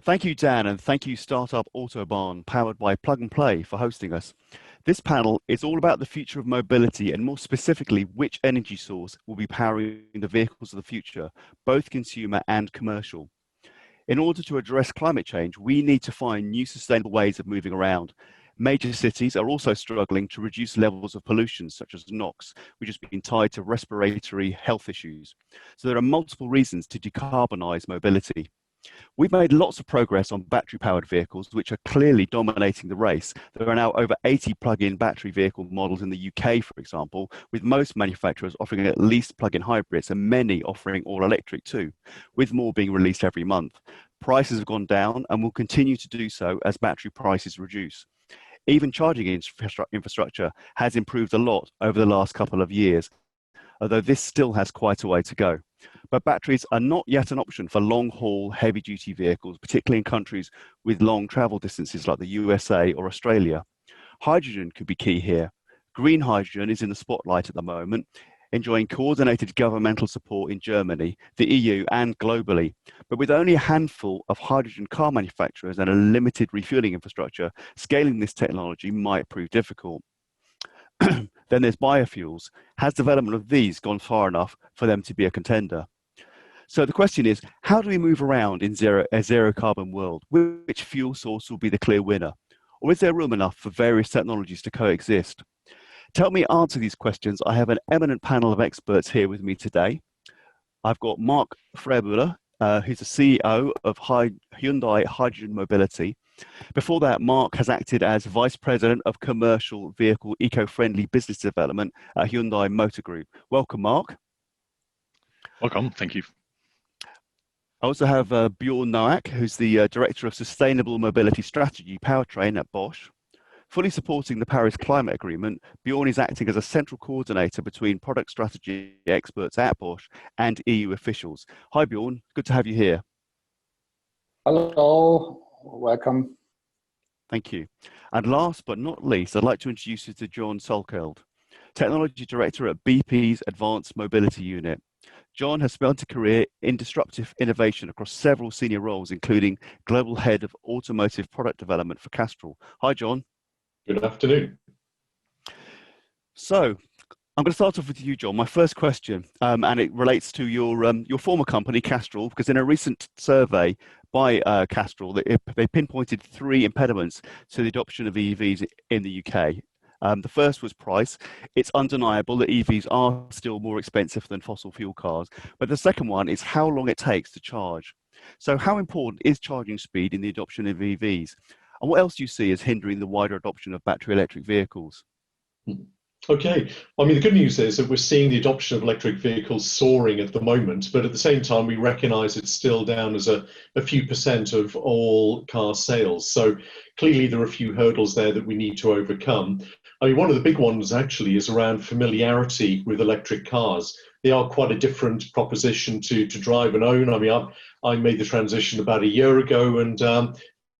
Thank you, Dan, and thank you, Startup Autobahn, powered by Plug and Play, for hosting us. This panel is all about the future of mobility and more specifically, which energy source will be powering the vehicles of the future, both consumer and commercial. In order to address climate change, we need to find new sustainable ways of moving around. Major cities are also struggling to reduce levels of pollution, such as NOx, which has been tied to respiratory health issues. So there are multiple reasons to decarbonize mobility. We've made lots of progress on battery-powered vehicles, which are clearly dominating the race. There are now over 80 plug-in battery vehicle models in the UK, for example, with most manufacturers offering at least plug-in hybrids and many offering all-electric too, with more being released every month. Prices have gone down and will continue to do so as battery prices reduce. Even charging infrastructure has improved a lot over the last couple of years, although this still has quite a way to go. But batteries are not yet an option for long-haul, heavy-duty vehicles, particularly in countries with long travel distances like the USA or Australia. Hydrogen could be key here. Green hydrogen is in the spotlight at the moment, enjoying coordinated governmental support in Germany, the EU, and globally. But with only a handful of hydrogen car manufacturers and a limited refueling infrastructure, scaling this technology might prove difficult. Then there's biofuels. Has development of these gone far enough for them to be a contender? So the question is, how do we move around in a zero carbon world? Which fuel source will be the clear winner? Or is there room enough for various technologies to coexist? To help me answer these questions, I have an eminent panel of experts here with me today. I've got Mark Freymüller, who's the CEO of Hyundai Hydrogen Mobility. Before that, Mark has acted as Vice President of Commercial Vehicle Eco-Friendly Business Development at Hyundai Motor Group. Welcome, Mark. Welcome, thank you. I also have Björn Noack, who's the Director of Sustainable Mobility Strategy Powertrain at Bosch. Fully supporting the Paris Climate Agreement, Björn is acting as a central coordinator between product strategy experts at Bosch and EU officials. Hi, Björn. Good to have you here. Hello. Welcome. Thank you. And last but not least, I'd like to introduce you to Jon Salkeld, Technology Director at BP's Advanced Mobility Unit. Jon has spent a career in disruptive innovation across several senior roles, including Global Head of Automotive Product Development for Castrol. Hi, Jon. Good afternoon. So I'm going to start off with you, Jon. My first question, and it relates to your former company, Castrol, because in a recent survey by Castrol, they pinpointed 3 impediments to the adoption of EVs in the UK. The first was price. It's undeniable that EVs are still more expensive than fossil fuel cars. But the second one is how long it takes to charge. So how important is charging speed in the adoption of EVs? And what else do you see as hindering the wider adoption of battery electric vehicles? Okay, I mean, the good news is that we're seeing the adoption of electric vehicles soaring at the moment, but at the same time, we recognize it's still down as a few percent of all car sales. So clearly there are a few hurdles there that we need to overcome. I mean, one of the big ones actually is around familiarity with electric cars. They are quite a different proposition to drive and own. I mean, I made the transition about a year ago, and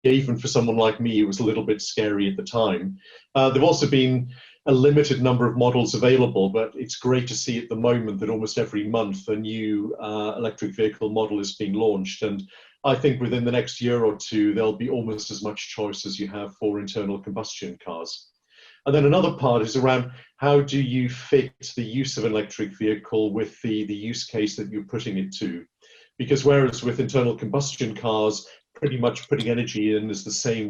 even for someone like me, it was a little bit scary at the time. There've also been a limited number of models available, but it's great to see at the moment that almost every month a new electric vehicle model is being launched. And I think within the next year or two, there'll be almost as much choice as you have for internal combustion cars. And then another part is around how do you fit the use of an electric vehicle with the use case that you're putting it to? Because whereas with internal combustion cars, pretty much putting energy in is the same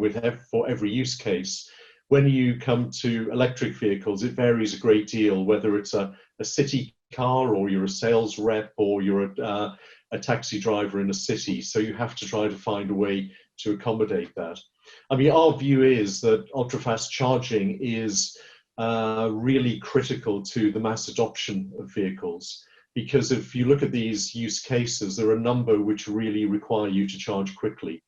for every use case. When you come to electric vehicles, it varies a great deal, whether it's a city car or you're a sales rep or you're a taxi driver in a city. So you have to try to find a way to accommodate that. I mean, our view is that ultra-fast charging is really critical to the mass adoption of vehicles. Because if you look at these use cases, there are a number which really require you to charge quickly.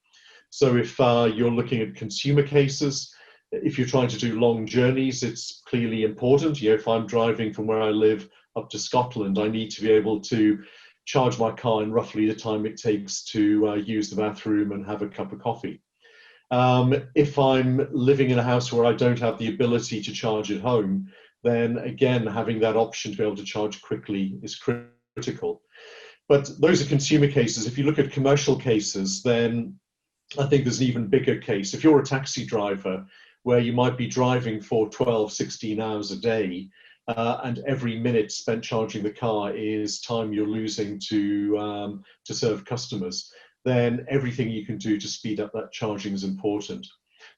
So if you're looking at consumer cases, if you're trying to do long journeys, it's clearly important. You know, if I'm driving from where I live up to Scotland, I need to be able to charge my car in roughly the time it takes to use the bathroom and have a cup of coffee. If I'm living in a house where I don't have the ability to charge at home, then again, having that option to be able to charge quickly is critical. But those are consumer cases. If you look at commercial cases, then I think there's an even bigger case. If you're a taxi driver where you might be driving for 12, 16 hours a day, and every minute spent charging the car is time you're losing to serve customers, then everything you can do to speed up that charging is important.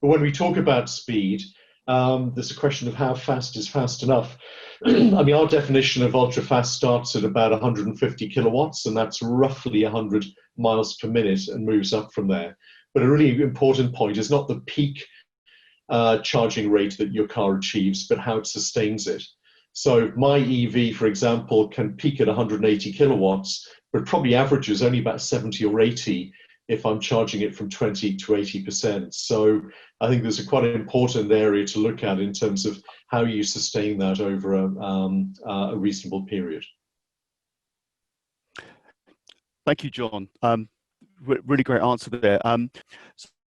But when we talk about speed, there's a question of how fast is fast enough. I mean, our definition of ultra fast starts at about 150 kilowatts, and that's roughly 100 miles per minute and moves up from there. But a really important point is not the peak charging rate that your car achieves, but how it sustains it. So my EV, for example, can peak at 180 kilowatts, but probably averages only about 70 or 80 if I'm charging it from 20 to 80%. So I think there's a quite an important area to look at in terms of how you sustain that over a reasonable period. Thank you, John. Really great answer there.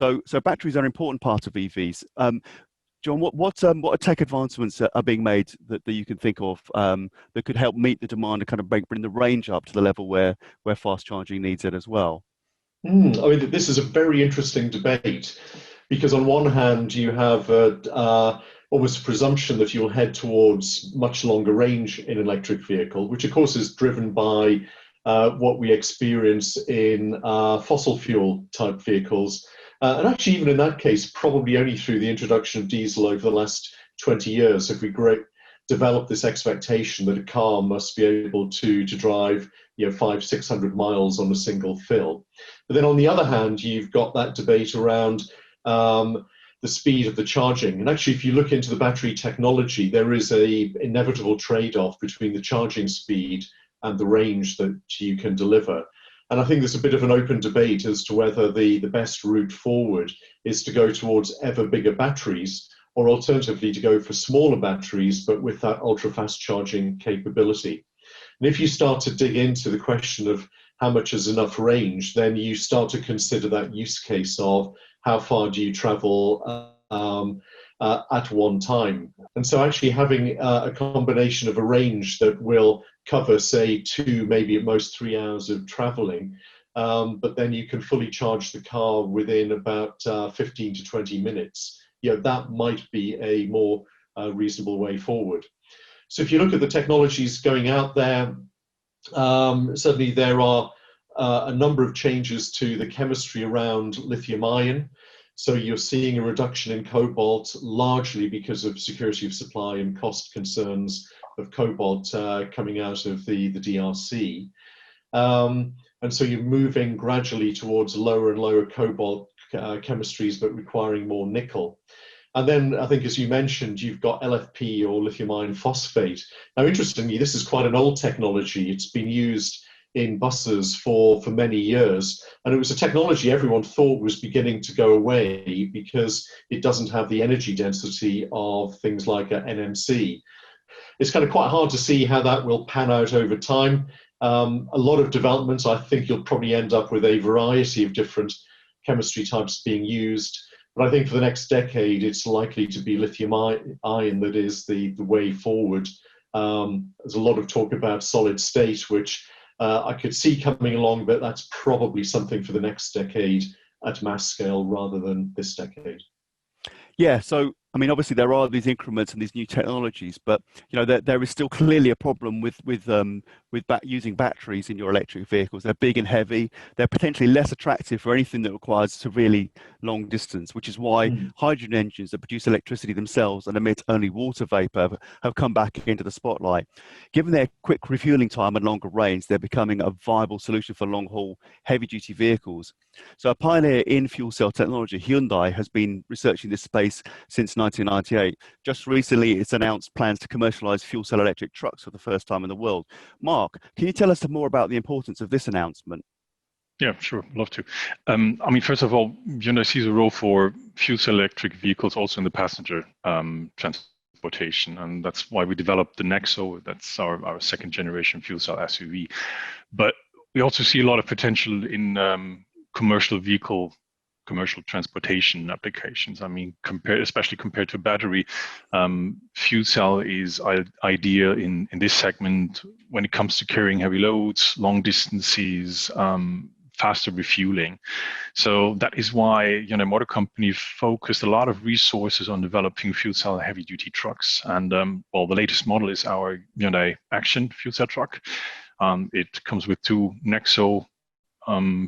So batteries are an important part of EVs. John, what tech advancements are being made that you can think of that could help meet the demand and kind of bring the range up to the level where fast charging needs it as well? I mean, this is a very interesting debate because on one hand you have almost a presumption that you'll head towards much longer range in an electric vehicle, which of course is driven by what we experience in fossil fuel type vehicles. And actually, even in that case, probably only through the introduction of diesel over the last 20 years, if we develop this expectation that a car must be able to drive 500-600 miles on a single fill. But then on the other hand, you've got that debate around the speed of the charging. And actually, if you look into the battery technology, there is a inevitable trade-off between the charging speed and the range that you can deliver. And I think there's a bit of an open debate as to whether the best route forward is to go towards ever bigger batteries, or alternatively to go for smaller batteries, but with that ultra-fast charging capability. And if you start to dig into the question of how much is enough range, then you start to consider that use case of how far do you travel at one time. And so actually having a combination of a range that will cover, say, 2, maybe at most 3 hours of traveling, but then you can fully charge the car within about 15 to 20 minutes. That might be a more reasonable way forward. So if you look at the technologies going out there, certainly there are a number of changes to the chemistry around lithium ion. So you're seeing a reduction in cobalt, largely because of security of supply and cost concerns of cobalt coming out of the DRC. And so you're moving gradually towards lower and lower cobalt chemistries, but requiring more nickel. And then I think, as you mentioned, you've got LFP or lithium iron phosphate. Now, interestingly, this is quite an old technology. It's been used in buses for many years. And it was a technology everyone thought was beginning to go away because it doesn't have the energy density of things like an NMC. It's kind of quite hard to see how that will pan out over time. A lot of developments, I think you'll probably end up with a variety of different chemistry types being used. But I think for the next decade, it's likely to be lithium ion that is the way forward. There's a lot of talk about solid state, which I could see coming along, but that's probably something for the next decade at mass scale rather than this decade. Yeah, so I mean, obviously there are these increments and these new technologies, but there is still clearly a problem with using batteries in your electric vehicles. They're big and heavy. They're potentially less attractive for anything that requires severely long distance, which is why hydrogen engines that produce electricity themselves and emit only water vapor have come back into the spotlight. Given their quick refueling time and longer range, they're becoming a viable solution for long-haul, heavy-duty vehicles. So a pioneer in fuel cell technology, Hyundai, has been researching this space since 1998. Just recently, it's announced plans to commercialize fuel cell electric trucks for the first time in the world. Mark, can you tell us more about the importance of this announcement? Yeah, sure, love to. I mean, first of all, Hyundai sees a role for fuel cell electric vehicles also in the passenger transportation, and that's why we developed the Nexo. That's our second generation fuel cell SUV. But we also see a lot of potential in commercial transportation applications. I mean, especially compared to battery, fuel cell is ideal in this segment when it comes to carrying heavy loads, long distances, faster refueling. So that is why Hyundai Motor Company focused a lot of resources on developing fuel cell heavy duty trucks. And well, the latest model is our Hyundai Action fuel cell truck. It comes with two Nexo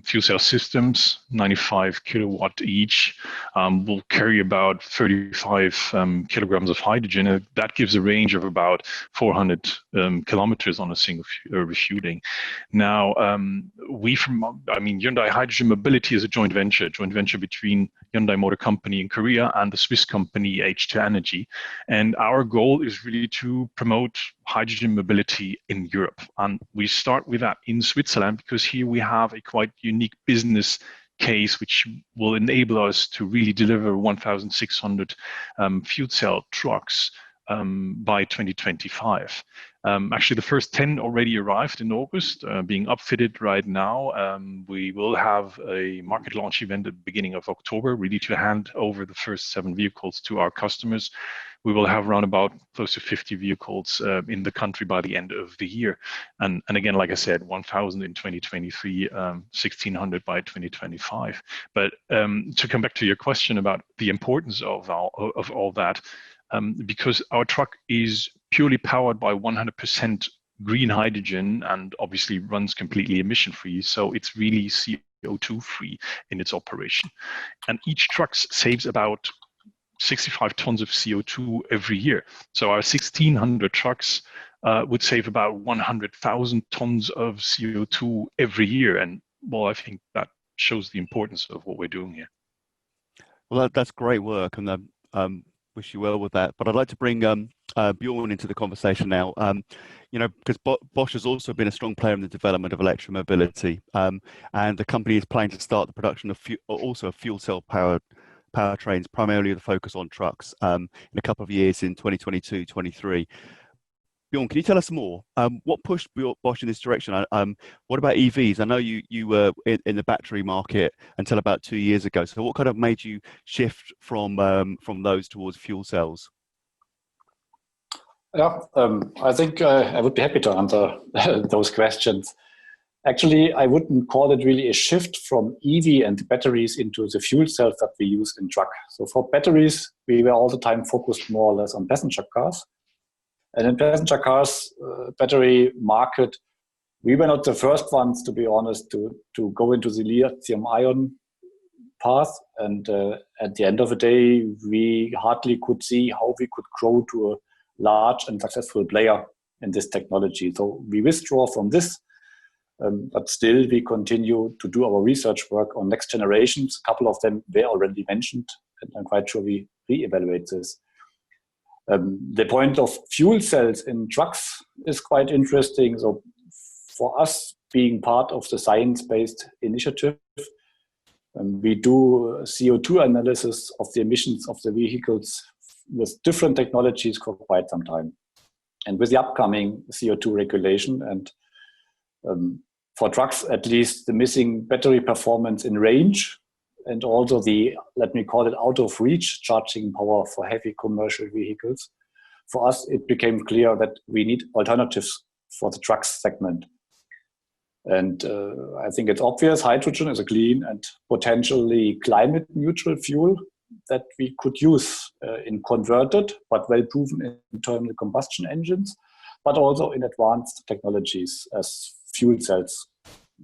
fuel cell systems, 95 kilowatt each, will carry about 35 kilograms of hydrogen. That gives a range of about 400 kilometers on a single refueling. Now, Hyundai Hydrogen Mobility is a joint venture between Hyundai Motor Company in Korea and the Swiss company H2 Energy. And our goal is really to promote hydrogen mobility in Europe. And we start with that in Switzerland because here we have a quite unique business case which will enable us to really deliver 1,600 fuel cell trucks by 2025. Actually, the first 10 already arrived in August, being upfitted right now. We will have a market launch event at the beginning of October, really to hand over the first 7 vehicles to our customers. We will have around about close to 50 vehicles in the country by the end of the year. And again, like I said, 1,000 in 2023, 1,600 by 2025. But to come back to your question about the importance of all that, because our truck is purely powered by 100% green hydrogen and obviously runs completely emission-free, so it's really CO2-free in its operation. And each truck saves about 65 tons of CO2 every year. So our 1,600 trucks would save about 100,000 tons of CO2 every year. And well, I think that shows the importance of what we're doing here. Well, that's great work, and wish you well with that. But I'd like to bring Björn into the conversation now. Because Bosch has also been a strong player in the development of electromobility, and the company is planning to start the production of fuel cell powertrains, primarily with a focus on trucks, in a couple of years in 2022, 23. Björn, can you tell us more? What pushed Bosch in this direction? What about EVs? I know you were in the battery market until about 2 years ago. So what kind of made you shift from those towards fuel cells? Yeah, I think I would be happy to answer those questions. Actually, I wouldn't call it really a shift from EV and batteries into the fuel cells that we use in truck. So for batteries, we were all the time focused more or less on passenger cars. And in passenger cars, battery market, we were not the first ones, to be honest, to go into the lithium-ion path. And at the end of the day, we hardly could see how we could grow to a large and successful player in this technology. So we withdraw from this, but still we continue to do our research work on next generations. A couple of them were already mentioned, and I'm quite sure we re-evaluate this. The point of fuel cells in trucks is quite interesting. So for us, being part of the science-based initiative, we do CO2 analysis of the emissions of the vehicles with different technologies for quite some time. And with the upcoming CO2 regulation and for trucks, at least the missing battery performance in range, and also the, let me call it, out of reach charging power for heavy commercial vehicles. For us, it became clear that we need alternatives for the trucks segment. And I think it's obvious hydrogen is a clean and potentially climate neutral fuel that we could use in converted but well-proven internal combustion engines, but also in advanced technologies as fuel cells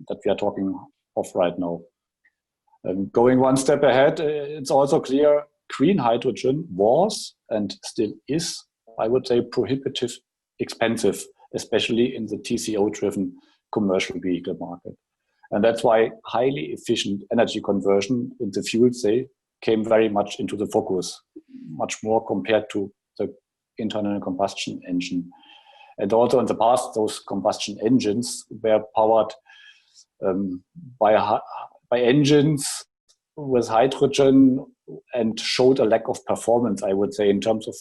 that we are talking of right now. Going one step ahead, it's also clear green hydrogen was and still is, I would say, prohibitive expensive, especially in the TCO-driven commercial vehicle market. And that's why highly efficient energy conversion in the fuel cell came very much into the focus, much more compared to the internal combustion engine. And also in the past, those combustion engines were powered by engines with hydrogen and showed a lack of performance, I would say, in terms of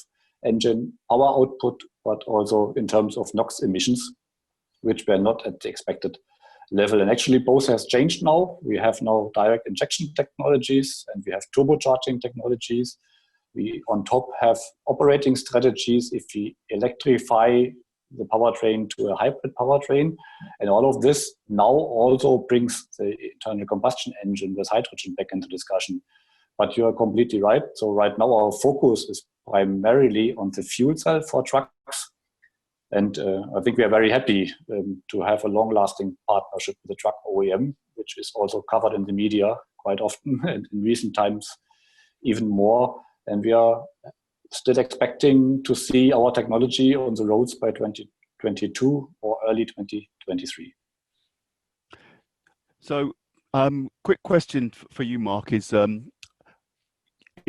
engine power output, but also in terms of NOx emissions, which were not at the expected level. And actually both has changed now. We have now direct injection technologies and we have turbocharging technologies. We on top have operating strategies. If we electrify the powertrain to a hybrid powertrain. And all of this now also brings the internal combustion engine with hydrogen back into discussion. But you are completely right. So right now our focus is primarily on the fuel cell for trucks. And I think we are very happy to have a long-lasting partnership with the truck OEM, which is also covered in the media quite often, and in recent times even more. And we are still expecting to see our technology on the roads by 2022 or early 2023. So, quick question for you, Mark, is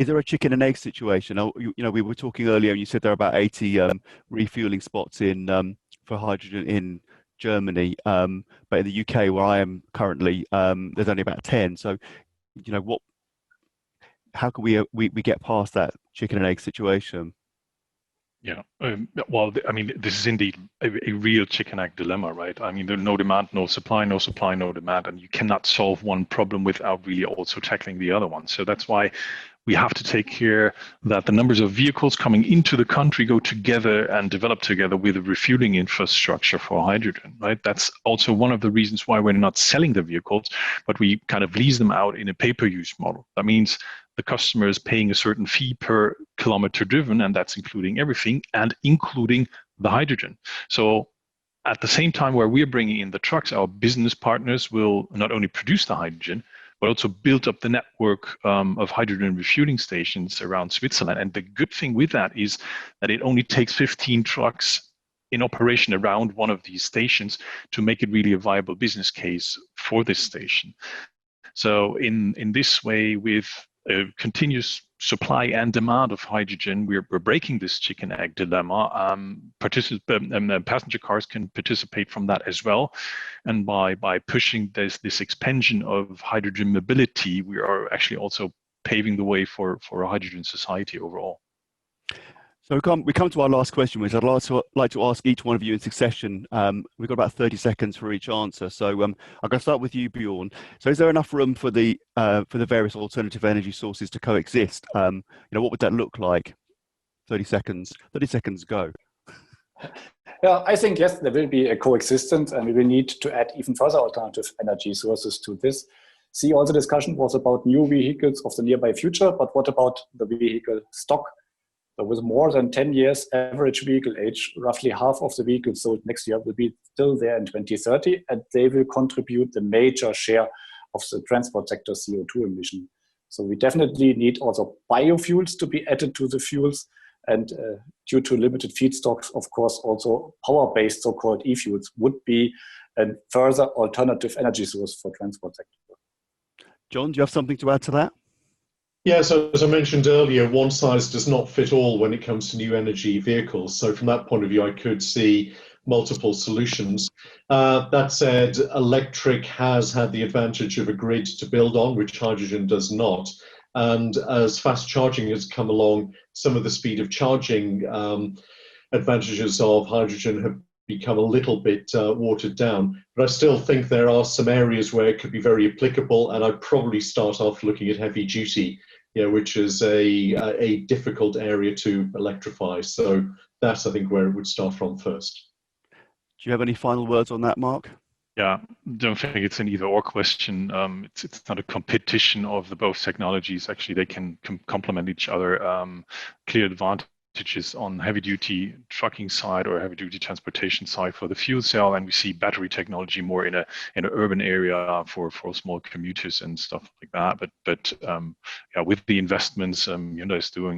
there a chicken and egg situation? We were talking earlier, and you said there are about 80 refueling spots for hydrogen in Germany, but in the UK, where I am currently, there's only about 10. So, how can we get past that chicken and egg situation? Yeah, well, I mean, this is indeed a real chicken egg dilemma, right? I mean, there's no demand, no supply, no supply, no demand, and you cannot solve one problem without really also tackling the other one. So that's why we have to take care that the numbers of vehicles coming into the country go together and develop together with a refueling infrastructure for hydrogen, right? That's also one of the reasons why we're not selling the vehicles, but we kind of lease them out in a pay-per-use model. That means the customer is paying a certain fee per kilometer driven, and that's including everything and including the hydrogen. So at the same time where we're bringing in the trucks, our business partners will not only produce the hydrogen, but also build up the network of hydrogen refueling stations around Switzerland. And the good thing with that is that it only takes 15 trucks in operation around one of these stations to make it really a viable business case for this station. So in this way, with a continuous supply and demand of hydrogen, we're breaking this chicken egg dilemma. Passenger cars can participate from that as well, and by pushing this expansion of hydrogen mobility, we are actually also paving the way for a hydrogen society overall. So we come to our last question, which I'd like to ask each one of you in succession. We've got about 30 seconds for each answer. So I'm going to start with you, Björn. So is there enough room for the various alternative energy sources to coexist? What would that look like? 30 seconds. 30 seconds, go. Yeah, I think, yes, there will be a coexistence, and we will need to add even further alternative energy sources to this. See, all the discussion was about new vehicles of the nearby future, but what about the vehicle stock? So with more than 10 years average vehicle age, roughly half of the vehicles sold next year will be still there in 2030, and they will contribute the major share of the transport sector CO2 emission. So we definitely need also biofuels to be added to the fuels, and due to limited feedstocks, of course, also power-based so-called e-fuels would be a further alternative energy source for transport sector. Jon, do you have something to add to that? Yeah, so as I mentioned earlier, one size does not fit all when it comes to new energy vehicles. So from that point of view, I could see multiple solutions. That said, electric has had the advantage of a grid to build on, which hydrogen does not. And as fast charging has come along, some of the speed of charging advantages of hydrogen have become a little bit watered down. But I still think there are some areas where it could be very applicable, and I'd probably start off looking at heavy duty, which is a difficult area to electrify. So that's, I think, where it would start from first. Do you have any final words on that, Mark? Yeah, don't think it's an either or question. It's not a competition of the both technologies. Actually, they can complement each other. Clear advantages on heavy duty trucking side or heavy duty transportation side for the fuel cell, and we see battery technology more in an urban area for small commuters and stuff like that. But yeah, with the investments Hyundai is doing,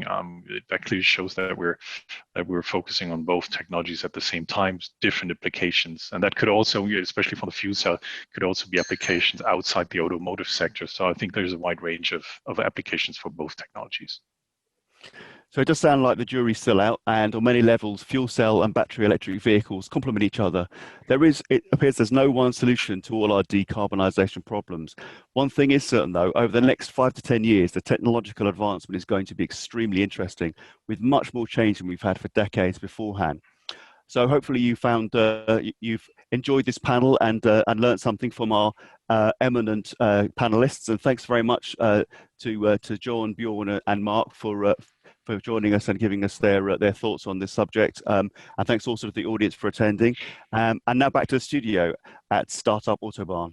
that clearly shows that we're focusing on both technologies at the same time, different applications, and that could also, especially for the fuel cell, could also be applications outside the automotive sector. So I think there's a wide range of applications for both technologies. So it does sound like the jury's still out, and on many levels, fuel cell and battery electric vehicles complement each other. It appears there's no one solution to all our decarbonisation problems. One thing is certain, though, over the next 5 to 10 years, the technological advancement is going to be extremely interesting, with much more change than we've had for decades beforehand. So hopefully you've enjoyed this panel and learned something from our eminent panelists. And thanks very much to Jon, Björn, and Mark for for joining us and giving us their thoughts on this subject. And thanks also to the audience for attending. And now back to the studio at Startup Autobahn.